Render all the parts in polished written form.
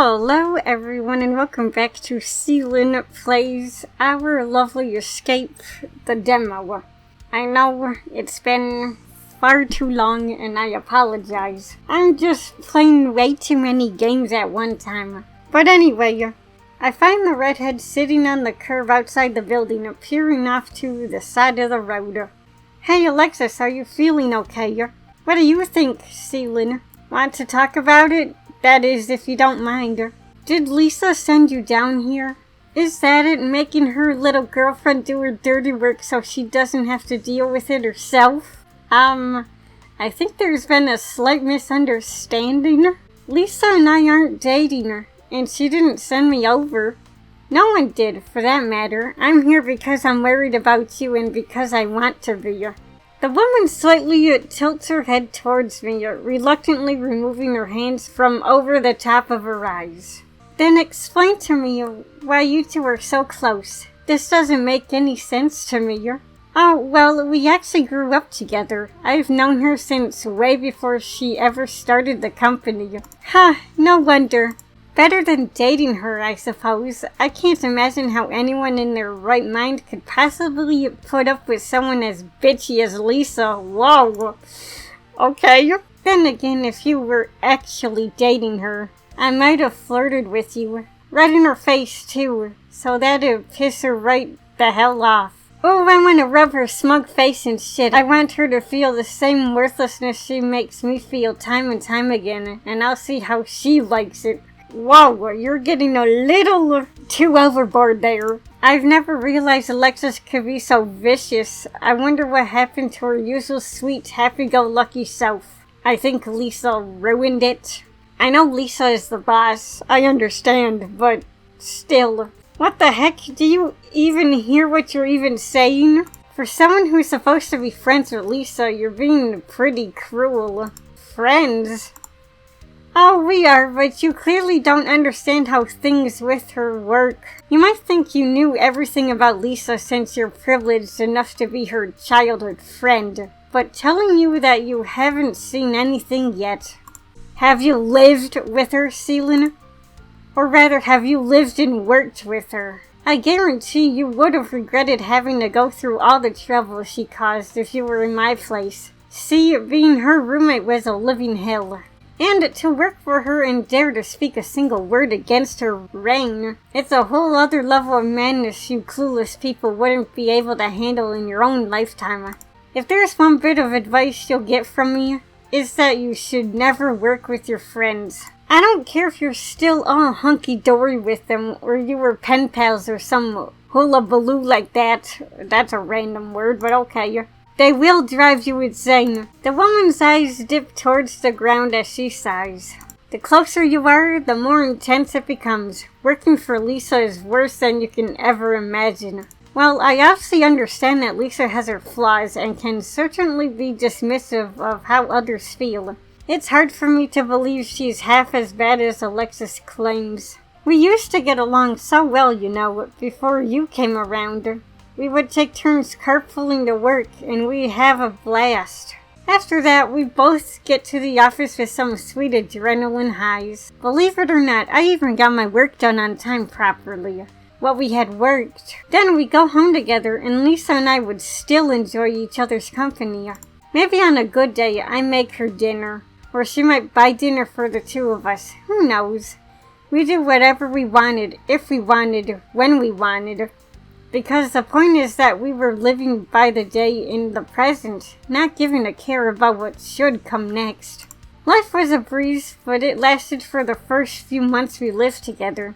Hello everyone and welcome back to Sealynn Plays Our Lovely Escape, the demo. I know it's been far too long and I apologize. I'm just playing way too many games at one time. But anyway, I find the redhead sitting on the curb outside the building, peering off to the side of the road. Hey Alexis, are you feeling okay? What do you think, Sealynn? Want to talk about it? That is, if you don't mind. Did Lisa send you down here? Is that it, making her little girlfriend do her dirty work so she doesn't have to deal with it herself? I think there's been a slight misunderstanding. Lisa and I aren't dating her, and she didn't send me over. No one did, for that matter. I'm here because I'm worried about you and because I want to be. The woman slightly tilts her head towards me, reluctantly removing her hands from over the top of her eyes. Then explain to me why you two are so close. This doesn't make any sense to me. Oh, well, we actually grew up together. I've known her since way before she ever started the company. No wonder. Better than dating her, I suppose. I can't imagine how anyone in their right mind could possibly put up with someone as bitchy as Lisa. Whoa. Okay. Then again, if you were actually dating her, I might have flirted with you. Right in her face, too. So that'd piss her right the hell off. Oh, I want to rub her smug face and shit. I want her to feel the same worthlessness she makes me feel time and time again. And I'll see how she likes it. Whoa, you're getting a little too overboard there. I've never realized Alexis could be so vicious. I wonder what happened to her usual sweet, happy-go-lucky self. I think Lisa ruined it. I know Lisa is the boss, I understand, but still. What the heck? Do you even hear what you're even saying? For someone who's supposed to be friends with Lisa, you're being pretty cruel. Friends? Oh, we are, but you clearly don't understand how things with her work. You might think you knew everything about Lisa since you're privileged enough to be her childhood friend, but telling you that you haven't seen anything yet. Have you lived with her, Sealynn? Or rather, have you lived and worked with her? I guarantee you would have regretted having to go through all the trouble she caused if you were in my place. See, being her roommate was a living hell. And to work for her and dare to speak a single word against her, Reine. It's a whole other level of madness you clueless people wouldn't be able to handle in your own lifetime. If there's one bit of advice you'll get from me, it's that you should never work with your friends. I don't care if you're still all hunky-dory with them, or you were pen pals or some hula-baloo like that. That's a random word, but okay. They will drive you insane. The woman's eyes dip towards the ground as she sighs. The closer you are, the more intense it becomes. Working for Lisa is worse than you can ever imagine. Well, I obviously understand that Lisa has her flaws and can certainly be dismissive of how others feel. It's hard for me to believe she's half as bad as Alexis claims. We used to get along so well, you know, before you came around. We would take turns carpooling to work, and we'd have a blast. After that, we'd both get to the office with some sweet adrenaline highs. Believe it or not, I even got my work done on time properly. What we had worked. Then we'd go home together, and Lisa and I would still enjoy each other's company. Maybe on a good day, I make her dinner, or she might buy dinner for the two of us. Who knows? We did whatever we wanted, if we wanted, when we wanted. Because the point is that we were living by the day in the present, not giving a care about what should come next. Life was a breeze, but it lasted for the first few months we lived together.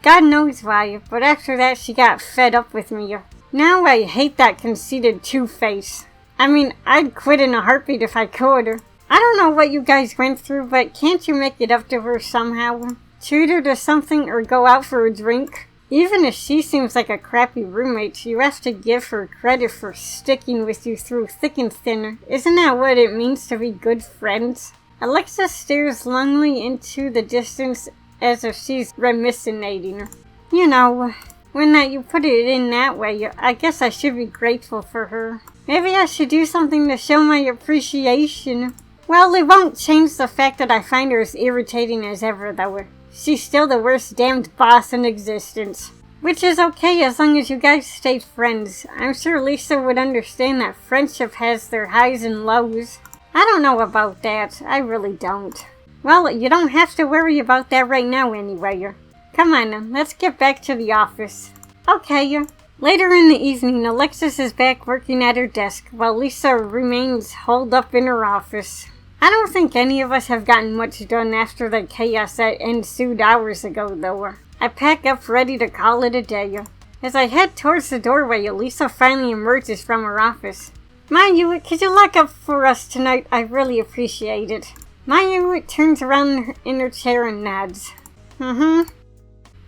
God knows why, but after that she got fed up with me. Now I hate that conceited two-face. I mean, I'd quit in a heartbeat if I could. I don't know what you guys went through, but can't you make it up to her somehow? Treat her to something or go out for a drink? Even if she seems like a crappy roommate, you have to give her credit for sticking with you through thick and thin. Isn't that what it means to be good friends? Alexa stares longingly into the distance as if she's reminiscing. You know, when you put it in that way, I guess I should be grateful for her. Maybe I should do something to show my appreciation. Well, it won't change the fact that I find her as irritating as ever, though. she's still the worst damned boss in existence. Which is okay as long as you guys stay friends. I'm sure Lisa would understand that friendship has their highs and lows. I don't know about that. I really don't. Well, you don't have to worry about that right now anyway. Come on, let's get back to the office. Okay. Later in the evening, Alexis is back working at her desk, while Lisa remains holed up in her office. I don't think any of us have gotten much done after the chaos that ensued hours ago, though. I pack up ready to call it a day. As I head towards the doorway, Lisa finally emerges from her office. Mayu, could you lock up for us tonight? I really appreciate it. Mayu turns around in her chair and nods.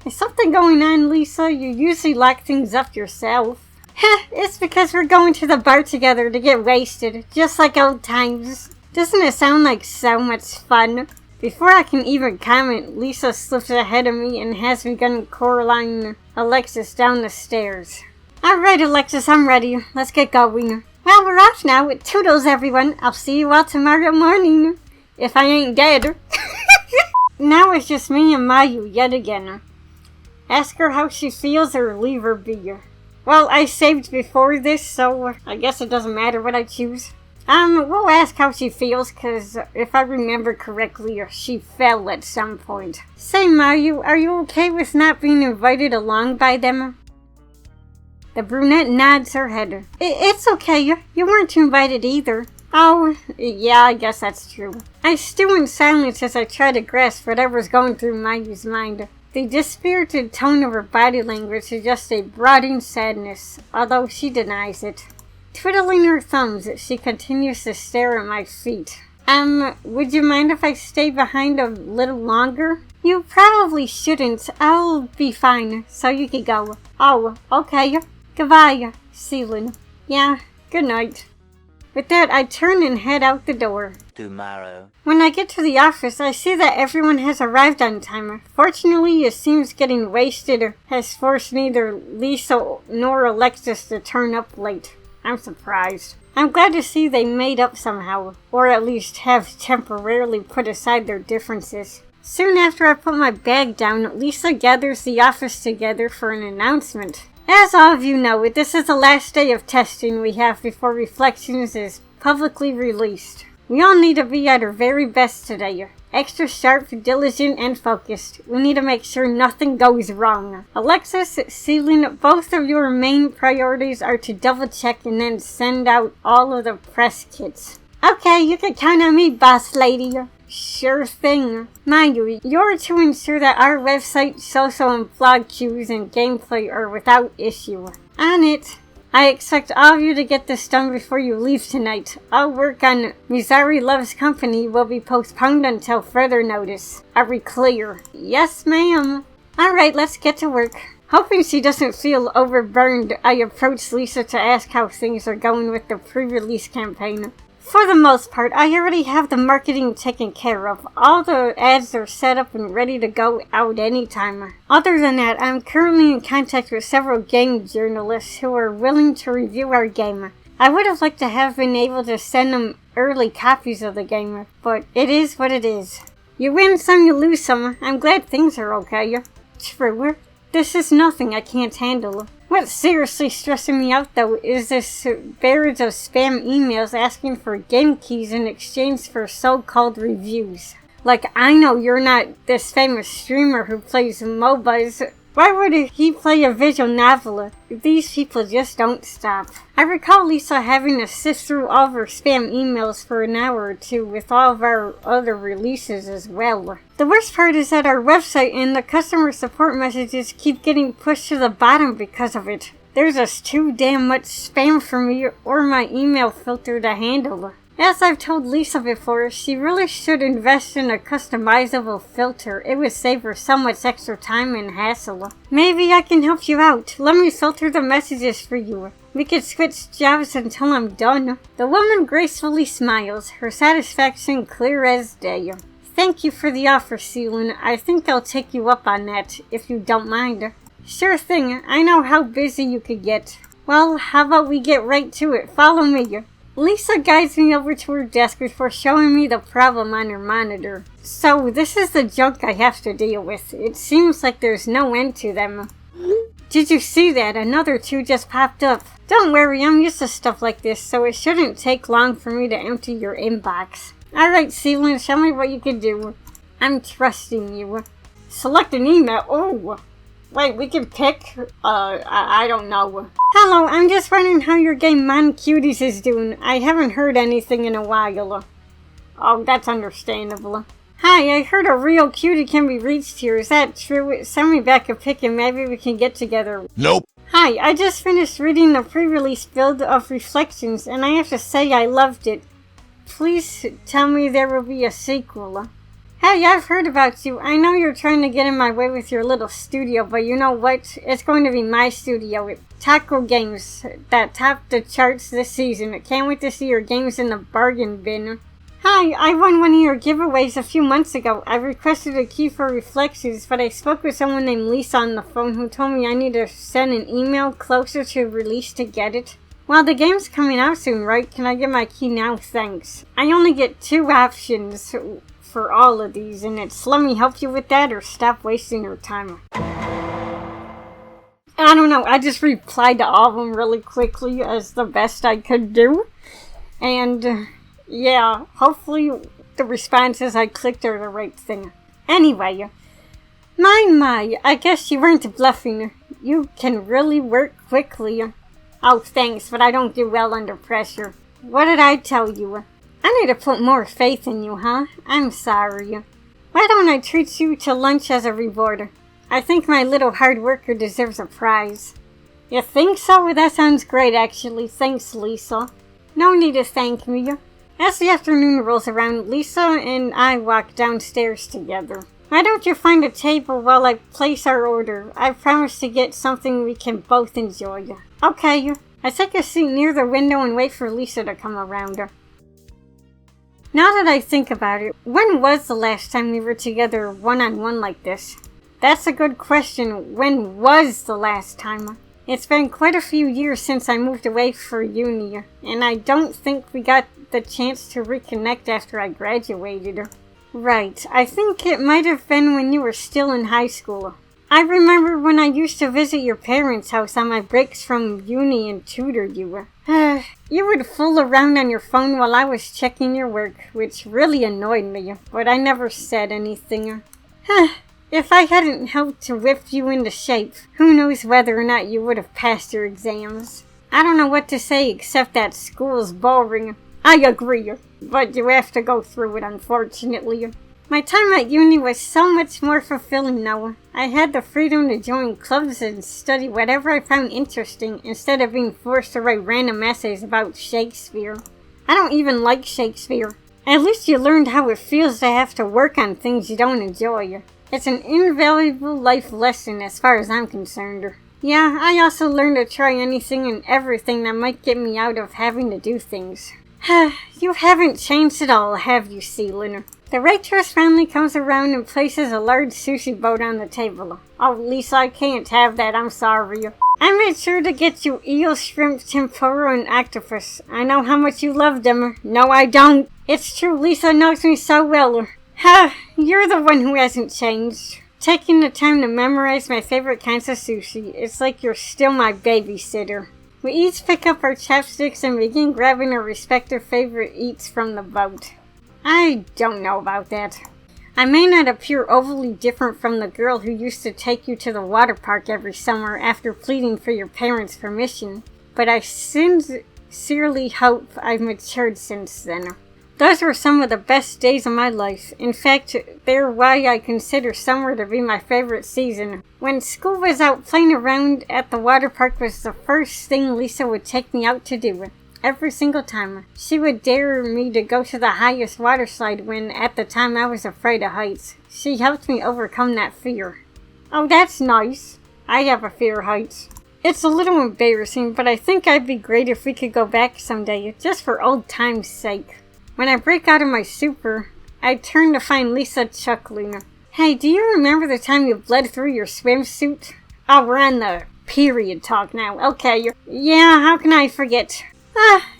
Is something going on, Lisa? You usually lock things up yourself. It's because we're going to the bar together to get wasted, just like old times. Doesn't it sound like so much fun? Before I can even comment, Lisa slips ahead of me and has begun corralling Alexis down the stairs. Alright, Alexis, I'm ready. Let's get going. Well, we're off now. Toodles, everyone. I'll see you all tomorrow morning. If I ain't dead. Now it's just me and Mayu yet again. Ask her how she feels or leave her be. Well, I saved before this, so I guess it doesn't matter what I choose. We'll ask how she feels, cause if I remember correctly, she fell at some point. Say, Mayu, are you okay with not being invited along by them? The brunette nods her head. It's okay, you weren't invited either. Oh, yeah, I guess that's true. I stew in silence as I try to grasp whatever's going through Mayu's mind. The dispirited tone of her body language suggests a brooding sadness, although she denies it. Twiddling her thumbs, she continues to stare at my feet. Would you mind if I stay behind a little longer? You probably shouldn't. I'll be fine, so you can go. Oh, okay. Goodbye, Sealynn. Yeah, good night. With that, I turn and head out the door. Tomorrow. When I get to the office, I see that everyone has arrived on time. Fortunately, it seems getting wasted has forced neither Lisa nor Alexis to turn up late. I'm surprised. I'm glad to see they made up somehow, or at least have temporarily put aside their differences. Soon after I put my bag down, Lisa gathers the office together for an announcement. As all of you know, this is the last day of testing we have before Reflections is publicly released. We all need to be at our very best today. Extra sharp, diligent, and focused. We need to make sure nothing goes wrong. Alexis, Sealynn, both of your main priorities are to double check and then send out all of the press kits. Okay, you can count on me, boss lady. Sure thing. Mayu, you're to ensure that our website, social and blog cues, and gameplay are without issue. On it. I expect all of you to get this done before you leave tonight. All work on Mizari Love's Company will be postponed until further notice. Are we clear? Yes, ma'am. Alright, let's get to work. Hoping she doesn't feel overburned, I approach Lisa to ask how things are going with the pre-release campaign. For the most part, I already have the marketing taken care of. All the ads are set up and ready to go out anytime. Other than that, I'm currently in contact with several game journalists who are willing to review our game. I would have liked to have been able to send them early copies of the game, but it is what it is. You win some, you lose some. I'm glad things are okay. True. This is nothing I can't handle. What's seriously stressing me out, though, is this barrage of spam emails asking for game keys in exchange for so-called reviews. Like, I know you're not this famous streamer who plays MOBAs. Why would he play a visual novel? These people just don't stop. I recall Lisa having to sift through all of her spam emails for an hour or two with all of our other releases as well. The worst part is that our website and the customer support messages keep getting pushed to the bottom because of it. There's just too damn much spam for me or my email filter to handle. As I've told Lisa before, she really should invest in a customizable filter. It would save her so much extra time and hassle. Maybe I can help you out. Let me filter the messages for you. We could switch jobs until I'm done. The woman gracefully smiles, her satisfaction clear as day. Thank you for the offer, Sealynn. I think I'll take you up on that, if you don't mind. Sure thing. I know how busy you could get. Well, how about we get right to it? Follow me. Lisa guides me over to her desk before showing me the problem on her monitor. So, this is the junk I have to deal with. It seems like there's no end to them. Did you see that? Another 2 just popped up. Don't worry, I'm used to stuff like this, so it shouldn't take long for me to empty your inbox. Alright, Sealynn, show me what you can do. I'm trusting you. Select an email. Oh, wait, we can pick? I don't know. Hello, I'm just wondering how your game Mon Cuties is doing. I haven't heard anything in a while. Oh, that's understandable. Hi, I heard a real cutie can be reached here. Is that true? Send me back a pic and maybe we can get together. Nope. Hi, I just finished reading the pre-release build of Reflections and I have to say I loved it. Please tell me there will be a sequel. Hey, I've heard about you. I know you're trying to get in my way with your little studio, but you know what? It's going to be my studio. Taco Games that topped the charts this season. I can't wait to see your games in the bargain bin. Hi, I won one of your giveaways a few months ago. I requested a key for Reflections, but I spoke with someone named Lisa on the phone who told me I need to send an email closer to release to get it. Well, the game's coming out soon, right? Can I get my key now? Thanks. I only get 2 options for all of these, and it's let me help you with that or stop wasting your time. I don't know, I just replied to all of them really quickly as the best I could do. And yeah, hopefully the responses I clicked are the right thing. Anyway, my, I guess you weren't bluffing. You can really work quickly. Oh, thanks, but I don't do well under pressure. What did I tell you? I need to put more faith in you, huh? I'm sorry. Why don't I treat you to lunch as a reward? I think my little hard worker deserves a prize. You think so? That sounds great, actually. Thanks, Lisa. No need to thank me. As the afternoon rolls around, Lisa and I walk downstairs together. Why don't you find a table while I place our order? I promise to get something we can both enjoy. Okay. I take a seat near the window and wait for Lisa to come around. Now that I think about it, when was the last time we were together one-on-one like this? That's a good question. When was the last time? It's been quite a few years since I moved away for uni, and I don't think we got the chance to reconnect after I graduated. Right, I think it might have been when you were still in high school. I remember when I used to visit your parents' house on my breaks from uni and tutor you. You would fool around on your phone while I was checking your work, which really annoyed me, but I never said anything. If I hadn't helped to whip you into shape, who knows whether or not you would have passed your exams. I don't know what to say except that school's boring. I agree, but you have to go through it, unfortunately. My time at uni was so much more fulfilling now. I had the freedom to join clubs and study whatever I found interesting instead of being forced to write random essays about Shakespeare. I don't even like Shakespeare. At least you learned how it feels to have to work on things you don't enjoy. It's an invaluable life lesson as far as I'm concerned. Yeah, I also learned to try anything and everything that might get me out of having to do things. You haven't changed at all, have you, Sealynn? The waitress finally comes around and places a large sushi boat on the table. Oh, Lisa, I can't have that, I'm sorry. I made sure to get you eel, shrimp, tempura, and octopus. I know how much you love them. No, I don't. It's true, Lisa knows me so well. You're the one who hasn't changed. Taking the time to memorize my favorite kinds of sushi, it's like you're still my babysitter. We each pick up our chopsticks and begin grabbing our respective favorite eats from the boat. I don't know about that. I may not appear overly different from the girl who used to take you to the water park every summer after pleading for your parents' permission, but I sincerely hope I've matured since then. Those were some of the best days of my life. In fact, they're why I consider summer to be my favorite season. When school was out, playing around at the water park was the first thing Lisa would take me out to do. Every single time. She would dare me to go to the highest water slide when, at the time, I was afraid of heights. She helped me overcome that fear. Oh, that's nice. I have a fear of heights. It's a little embarrassing, but I think I'd be great if we could go back someday, just for old time's sake. When I break out of my stupor, I turn to find Lisa chuckling. Hey, do you remember the time you bled through your swimsuit? Oh, we're on the period talk now. Okay, yeah, how can I forget?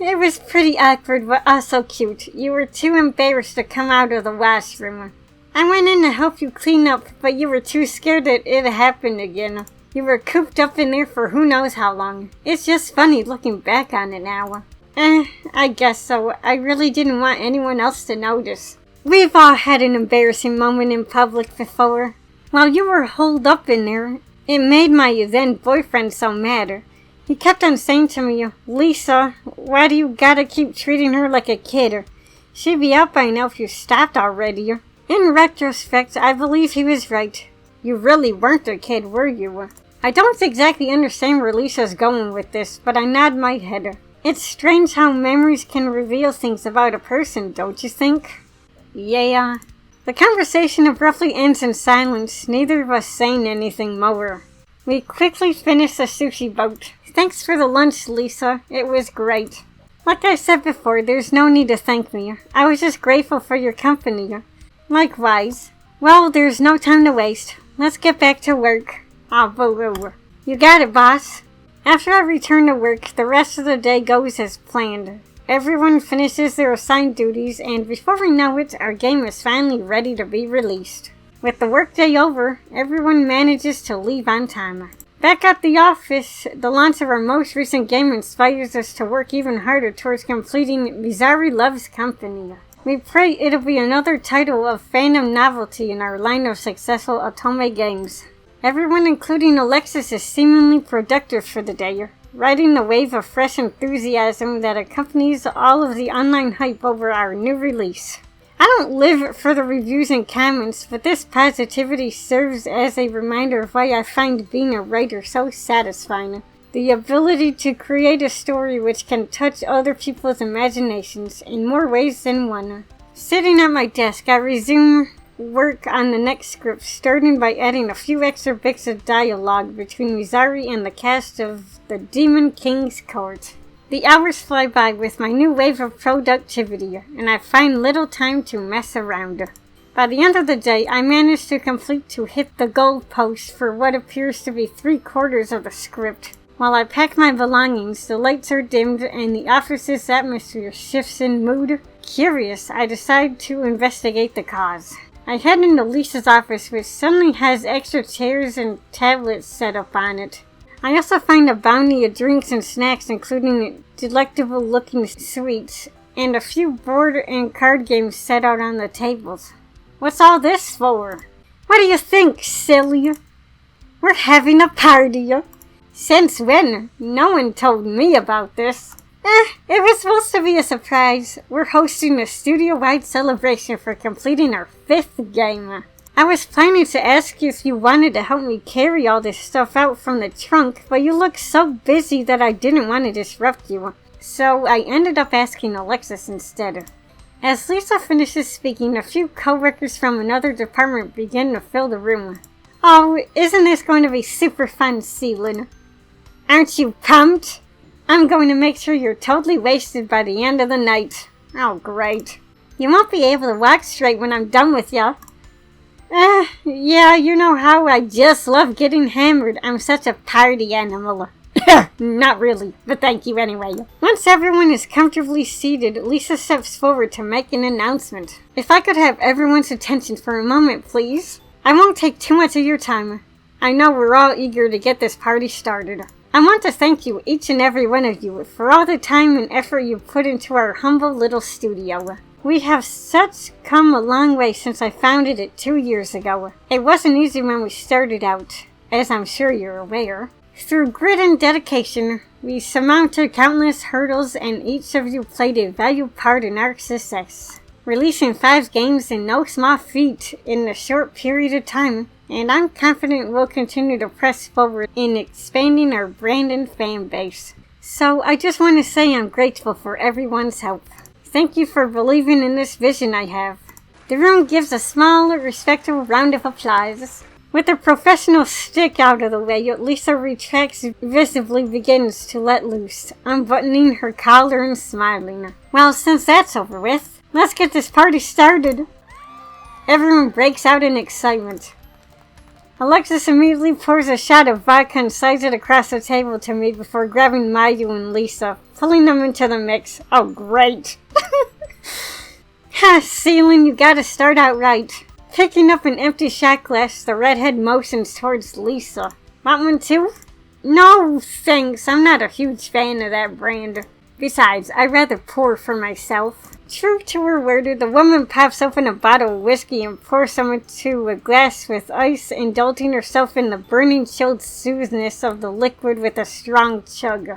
It was pretty awkward, but also cute. You were too embarrassed to come out of the washroom. I went in to help you clean up, but you were too scared that it happened again. You were cooped up in there for who knows how long. It's just funny looking back on it now. I guess so. I really didn't want anyone else to notice. We've all had an embarrassing moment in public before. While you were holed up in there, it made my then boyfriend so mad. He kept on saying to me, Lisa, why do you gotta keep treating her like a kid? She'd be out by now if you stopped already. In retrospect, I believe he was right. You really weren't a kid, were you? I don't exactly understand where Lisa's going with this, but I nod my head. It's strange how memories can reveal things about a person, don't you think? Yeah. The conversation abruptly ends in silence, neither of us saying anything more. We quickly finish the sushi boat. Thanks for the lunch, Lisa. It was great. Like I said before, there's no need to thank me. I was just grateful for your company. Likewise. Well, there's no time to waste. Let's get back to work. Boo. You got it, boss. After I return to work, the rest of the day goes as planned. Everyone finishes their assigned duties, and before we know it, our game is finally ready to be released. With the workday over, everyone manages to leave on time. Back at the office, the launch of our most recent game inspires us to work even harder towards completing Bizarre Loves Company. We pray it'll be another title of fandom novelty in our line of successful otome games. Everyone, including Alexis, is seemingly productive for the day, riding the wave of fresh enthusiasm that accompanies all of the online hype over our new release. I don't live for the reviews and comments, but this positivity serves as a reminder of why I find being a writer so satisfying. The ability to create a story which can touch other people's imaginations in more ways than one. Sitting at my desk, I resume work on the next script, starting by adding a few extra bits of dialogue between Mizari and the cast of the Demon King's Court. The hours fly by with my new wave of productivity, and I find little time to mess around. By the end of the day, I manage to hit the goal post for what appears to be 3/4 of the script. While I pack my belongings, the lights are dimmed and the office's atmosphere shifts in mood. Curious, I decide to investigate the cause. I head into Lisa's office, which suddenly has extra chairs and tablets set up on it. I also find a bounty of drinks and snacks, including delectable looking sweets, and a few board and card games set out on the tables. What's all this for? What do you think, silly? We're having a party. Since when? No one told me about this. It was supposed to be a surprise. We're hosting a studio-wide celebration for completing our 5th game. I was planning to ask you if you wanted to help me carry all this stuff out from the trunk, but you looked so busy that I didn't want to disrupt you. So I ended up asking Alexis instead. As Lisa finishes speaking, a few co-workers from another department begin to fill the room. Oh, isn't this going to be super fun, Sealynn? Aren't you pumped? I'm going to make sure you're totally wasted by the end of the night. Oh, great. You won't be able to walk straight when I'm done with ya. Yeah, you know how I just love getting hammered. I'm such a party animal. Not really, but thank you anyway. Once everyone is comfortably seated, Lisa steps forward to make an announcement. If I could have everyone's attention for a moment, please. I won't take too much of your time. I know we're all eager to get this party started. I want to thank you, each and every one of you, for all the time and effort you put into our humble little studio. We have come a long way since I founded it 2 years ago. It wasn't easy when we started out, as I'm sure you're aware. Through grit and dedication, we surmounted countless hurdles, and each of you played a valuable part in our success. Releasing 5 games is no small feat in a short period of time, and I'm confident we'll continue to press forward in expanding our brand and fan base. So I just want to say I'm grateful for everyone's help. Thank you for believing in this vision I have. The room gives a small, respectful round of applause. With the professional stick out of the way, Lisa retracts visibly begins to let loose, unbuttoning her collar and smiling. Well, since that's over with, let's get this party started. Everyone breaks out in excitement. Alexis immediately pours a shot of vodka and slides it across the table to me before grabbing Mayu and Lisa, pulling them into the mix. Oh, great. Ha, Sealynn, you gotta start out right. Picking up an empty shot glass, the redhead motions towards Lisa. Want one too? No, thanks. I'm not a huge fan of that brand. Besides, I'd rather pour for myself. True to her word, the woman pops open a bottle of whiskey and pours some into a glass with ice, indulging herself in the burning chilled soothness of the liquid with a strong chug.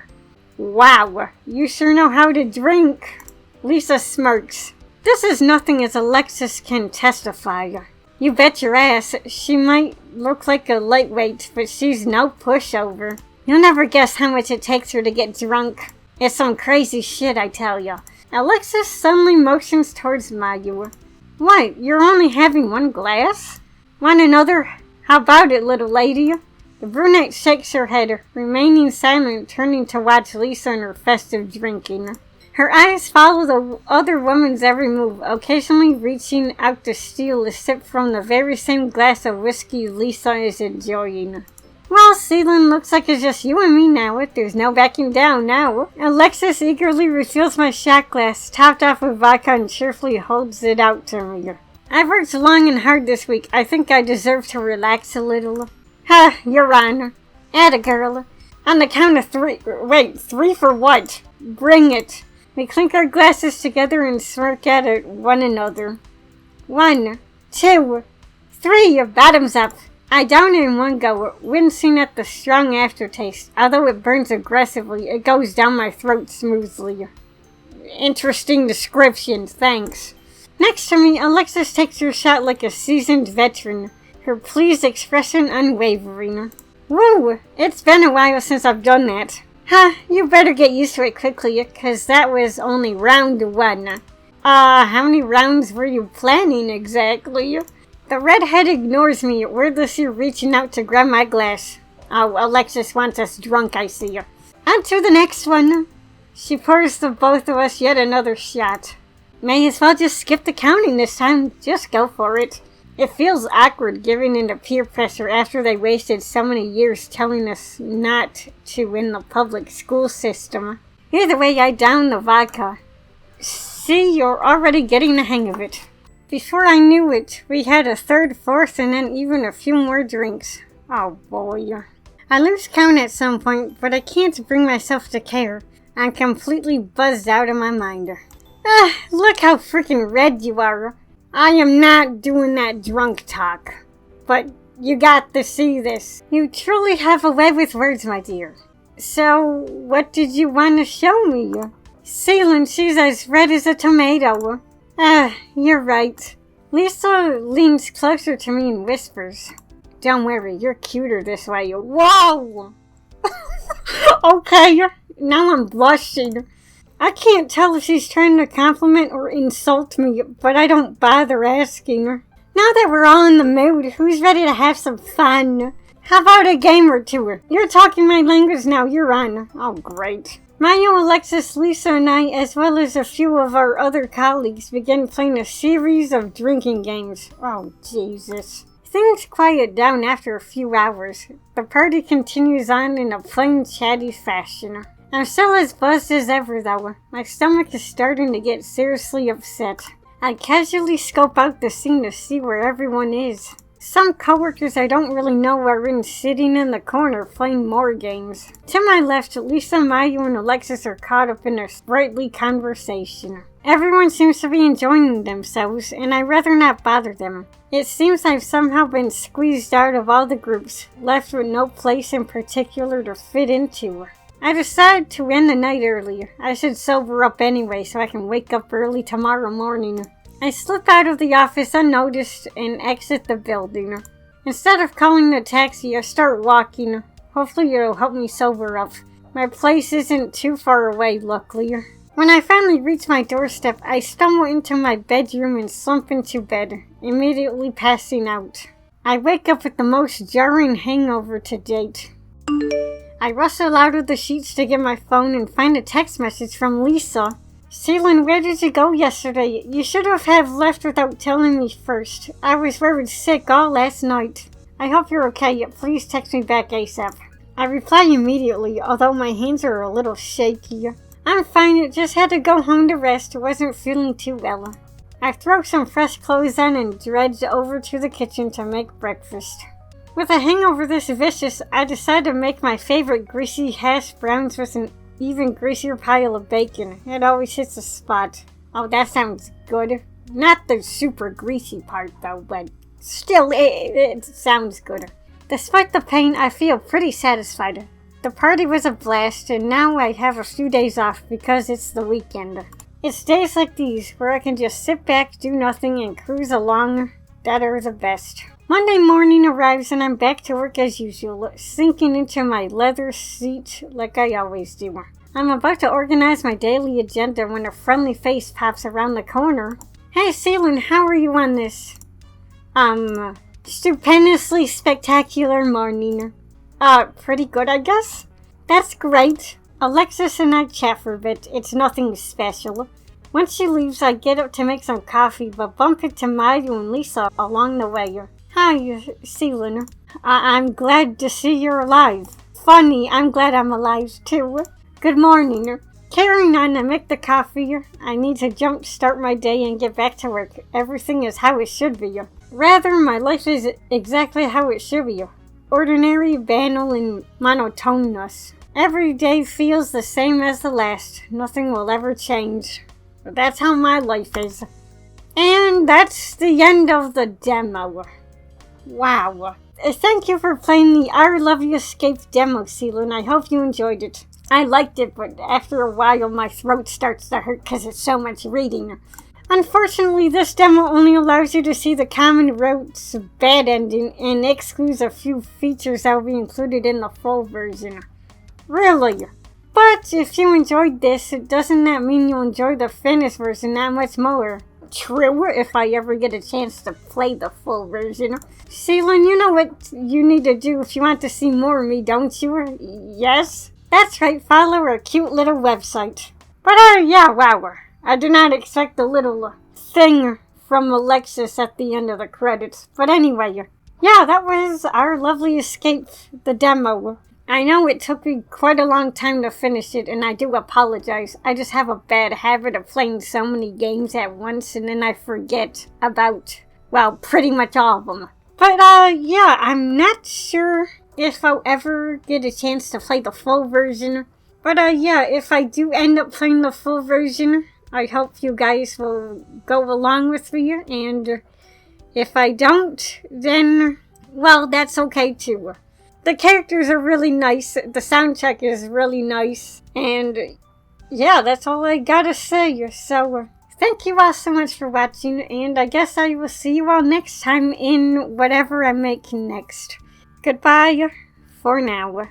Wow, you sure know how to drink. Lisa smirks. This is nothing as Alexis can testify. You bet your ass, she might look like a lightweight, but she's no pushover. You'll never guess how much it takes her to get drunk. It's some crazy shit, I tell ya. Alexis suddenly motions towards Mayu. What, you're only having one glass? Want another? How about it, little lady? The brunette shakes her head, remaining silent, turning to watch Lisa and her festive drinking. Her eyes follow the other woman's every move, occasionally reaching out to steal a sip from the very same glass of whiskey Lisa is enjoying. Well, Sealynn, looks like it's just you and me now. There's no backing down now. Alexis eagerly refills my shot glass, topped off with vodka, and cheerfully holds it out to me. I've worked long and hard this week. I think I deserve to relax a little. Ha, you're on. Atta girl. On the count of 3. Wait, 3 for what? Bring it. We clink our glasses together and smirk at one another. 1, 2, 3, bottoms up. I down in one go, wincing at the strong aftertaste. Although it burns aggressively, it goes down my throat smoothly. Interesting description, thanks. Next to me, Alexis takes her shot like a seasoned veteran, her pleased expression unwavering. Woo! It's been a while since I've done that. Ha, you better get used to it quickly, 'cause that was only round 1. How many rounds were you planning exactly? The redhead ignores me, wordlessly reaching out to grab my glass. Oh, Alexis wants us drunk, I see. On to the next one. She pours the both of us yet another shot. May as well just skip the counting this time. Just go for it. It feels awkward giving in to peer pressure after they wasted so many years telling us not to in the public school system. Either way, I down the vodka. See, you're already getting the hang of it. Before I knew it, we had a third, fourth, and then even a few more drinks. Oh boy. I lose count at some point, but I can't bring myself to care. I'm completely buzzed out of my mind. Look how freaking red you are. I am not doing that drunk talk. But you got to see this. You truly have a way with words, my dear. So, what did you want to show me? Sealynn, she's as red as a tomato. You're right. Lisa leans closer to me and whispers. Don't worry, you're cuter this way. Whoa! Okay, now I'm blushing. I can't tell if she's trying to compliment or insult me, but I don't bother asking her. Now that we're all in the mood, who's ready to have some fun? How about a game or two? You're talking my language now, you're on. Oh, great. Mayu, Alexis, Lisa, and I, as well as a few of our other colleagues, began playing a series of drinking games. Oh, Jesus. Things quiet down after a few hours. The party continues on in a plain, chatty fashion. I'm still as buzzed as ever, though. My stomach is starting to get seriously upset. I casually scope out the scene to see where everyone is. Some coworkers I don't really know are sitting in the corner playing more games. To my left, Lisa, Mayu, and Alexis are caught up in a sprightly conversation. Everyone seems to be enjoying themselves, and I'd rather not bother them. It seems I've somehow been squeezed out of all the groups, left with no place in particular to fit into. I decided to end the night early. I should sober up anyway so I can wake up early tomorrow morning. I slip out of the office unnoticed and exit the building. Instead of calling the taxi, I start walking. Hopefully it'll help me sober up. My place isn't too far away, luckily. When I finally reach my doorstep, I stumble into my bedroom and slump into bed, immediately passing out. I wake up with the most jarring hangover to date. I rustle out of the sheets to get my phone and find a text message from Lisa. Sealynn, where did you go yesterday? You should have left without telling me first. I was worried sick all last night. I hope you're okay. Please text me back ASAP. I reply immediately, although my hands are a little shaky. I'm fine, just had to go home to rest. Wasn't feeling too well. I throw some fresh clothes on and dredge over to the kitchen to make breakfast. With a hangover this vicious, I decide to make my favorite greasy hash browns with an even greasier pile of bacon. It always hits the spot. Oh, that sounds good. Not the super greasy part though, but still, it sounds good. Despite the pain, I feel pretty satisfied. The party was a blast, and now I have a few days off because it's the weekend. It's days like these where I can just sit back, do nothing, and cruise along that are the best. Monday morning arrives and I'm back to work as usual, sinking into my leather seat like I always do. I'm about to organize my daily agenda when a friendly face pops around the corner. Hey Sealynn, how are you on this? Stupendously spectacular morning. Pretty good, I guess? That's great. Alexis and I chat for a bit. It's nothing special. Once she leaves, I get up to make some coffee, but bump into Mayu and Lisa along the way. Hi, Sealynn. I'm glad to see you're alive. Funny, I'm glad I'm alive too. Good morning. Carrying on to make the coffee, I need to jump start my day and get back to work. Everything is how it should be. Rather, my life is exactly how it should be. Ordinary, banal, and monotonous. Every day feels the same as the last. Nothing will ever change. But that's how my life is. And that's the end of the demo. Wow. Thank you for playing the I Love You Escape demo, Sealynn. I hope you enjoyed it. I liked it, but after a while my throat starts to hurt because it's so much reading. Unfortunately, this demo only allows you to see the common road's bad ending and excludes a few features that will be included in the full version. Really? But if you enjoyed this, doesn't that mean you'll enjoy the finished version that much more? True, if I ever get a chance to play the full version. Sealynn, you know what you need to do if you want to see more of me, don't you? Yes? That's right, follow our cute little website. But yeah, wow. I do not expect the little thing from Alexis at the end of the credits. But anyway, yeah, that was Our Lovely Escape, the demo. I know it took me quite a long time to finish it, and I do apologize. I just have a bad habit of playing so many games at once, and then I forget about, well, pretty much all of them. But, yeah, I'm not sure if I'll ever get a chance to play the full version. But, yeah, if I do end up playing the full version, I hope you guys will go along with me, and if I don't, then, well, that's okay too. The characters are really nice, the soundtrack is really nice, and yeah, that's all I gotta say. So, thank you all so much for watching, and I guess I will see you all next time in whatever I make next. Goodbye for now.